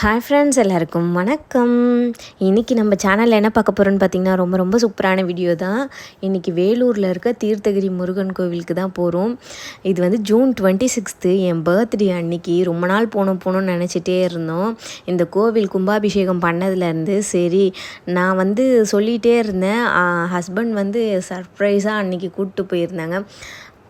Hi friends, எல்லாருக்கும் வணக்கம். இன்றைக்கி நம்ம சேனலில் என்ன பார்க்க போகிறோன்னு பார்த்திங்கன்னா, ரொம்ப சூப்பரான வீடியோ தான். இன்றைக்கி வேலூரில் இருக்க தீர்த்தகிரி முருகன் கோவிலுக்கு தான் போகிறோம். இது வந்து ஜூன் 26 என் பர்த்டே அன்றைக்கி. ரொம்ப நாள் போகணும்னு நினச்சிட்டே இருந்தோம். இந்த கோவில் கும்பாபிஷேகம் பண்ணதுலேருந்து சரி நான் வந்து சொல்லிகிட்டே இருந்தேன். ஹஸ்பண்ட் வந்து சர்ப்ரைஸாக அன்றைக்கி கூப்பிட்டு போயிருந்தாங்க.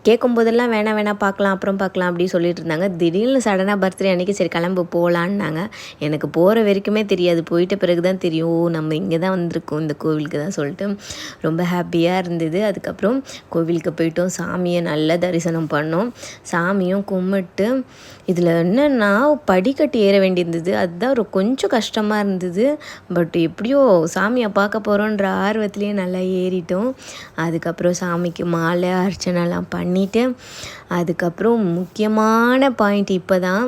கேட்கும்போதெல்லாம் வேணாம் பார்க்கலாம் அப்புறம் பார்க்கலாம் அப்படி சொல்லிட்டு இருந்தாங்க. திடீர்னு சடனாக பர்த்டே அன்றைக்கி சரி கிளம்பு போகலான்னாங்க. எனக்கு போகிற வரைக்குமே தெரியாது. போயிட்ட பிறகு தான் தெரியும், நம்ம இங்கே தான் வந்திருக்கோம் இந்த கோவிலுக்கு தான் சொல்லிட்டு ரொம்ப ஹாப்பியாக இருந்தது. அதுக்கப்புறம் கோவிலுக்கு போயிட்டோம். சாமியை நல்லா தரிசனம் பண்ணோம். சாமியும் கும்பிட்டு இதில் என்னென்னா படிக்கட்டு ஏற வேண்டியிருந்தது. அதுதான் கொஞ்சம் கஷ்டமாக இருந்தது. பட் எப்படியோ சாமியை பார்க்க போகிறோன்ற ஆர்வத்துலேயே நல்லா ஏறிட்டோம். அதுக்கப்புறம் சாமிக்கு மாலை அர்ச்சனைலாம் பண்ணிவிட்டு அதுக்கப்புறம் முக்கியமான பாயிண்ட் இப்போ தான்.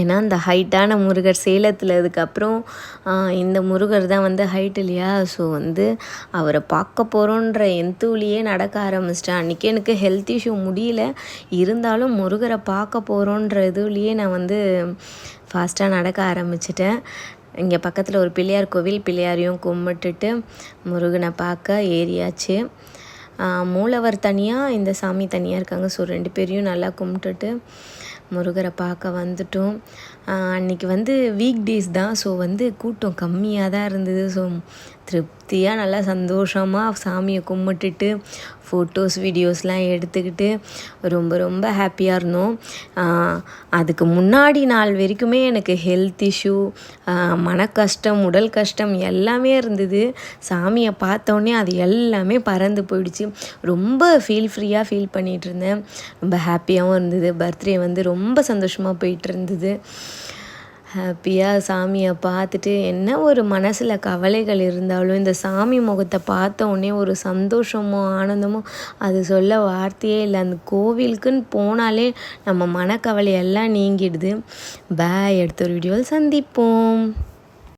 ஏன்னா இந்த ஹைட்டான முருகர் சேலத்தில் இதுக்கப்புறம் இந்த முருகர் தான் வந்து ஹைட் இல்லையா. ஸோ வந்து அவரை பார்க்க போகிறோன்ற எந்தூலியே நடக்க ஆரம்பிச்சிட்டேன். அன்றைக்கி எனக்கு ஹெல்த் இஷ்யூ முடியல, இருந்தாலும் முருகரை பார்க்க போகிறோன்ற இதுலேயே நான் வந்து ஃபாஸ்ட்டாக நடக்க ஆரம்பிச்சிட்டேன். இங்கே பக்கத்தில் ஒரு பிள்ளையார் கோவில், பிள்ளையாரையும் கும்பிட்டுட்டு முருகனை பார்க்க ஏறியாச்சு. மூலவர் தனியாக, இந்த சாமி தனியாக இருக்காங்க. ஸோ 2 பேரையும் நல்லா கும்பிட்டுட்டு முருகரை பார்க்க வந்துட்டோம். அன்றைக்கி வந்து வீக் டேஸ் தான். ஸோ வந்து கூட்டம் கம்மியாக தான் இருந்தது. ஸோ திருப்தியாக நல்லா சந்தோஷமாக சாமியை கும்பிட்டுட்டு ஃபோட்டோஸ் வீடியோஸ்லாம் எடுத்துக்கிட்டு ரொம்ப ஹாப்பியாக இருந்தோம். அதுக்கு முன்னாடி நாள் வரைக்குமே எனக்கு ஹெல்த் இஷ்யூ, மன கஷ்டம், உடல் கஷ்டம் எல்லாமே இருந்தது. சாமியை பார்த்தோன்னே அது எல்லாமே பறந்து போயிடுச்சு. ரொம்ப ஃப்ரீயாக ஃபீல் பண்ணிகிட்டு இருந்தேன். ரொம்ப ஹாப்பியாகவும் இருந்தது. பர்த்டே வந்து ரொம்ப சந்தோஷமாக போயிட்டு இருந்தது. ஹாப்பியாக சாமியை பார்த்துட்டு என்ன ஒரு மனசில் கவலைகள் இருந்தாலும் இந்த சாமி முகத்தை பார்த்த உடனே ஒரு சந்தோஷமோ ஆனந்தமோ அது சொல்ல வார்த்தையே இல்லை. அந்த கோவிலுக்குன்னு போனாலே நம்ம மனக்கவலை எல்லாம் நீங்கிடுது. பாய், அடுத்த ஒரு வீடியோவில் சந்திப்போம்.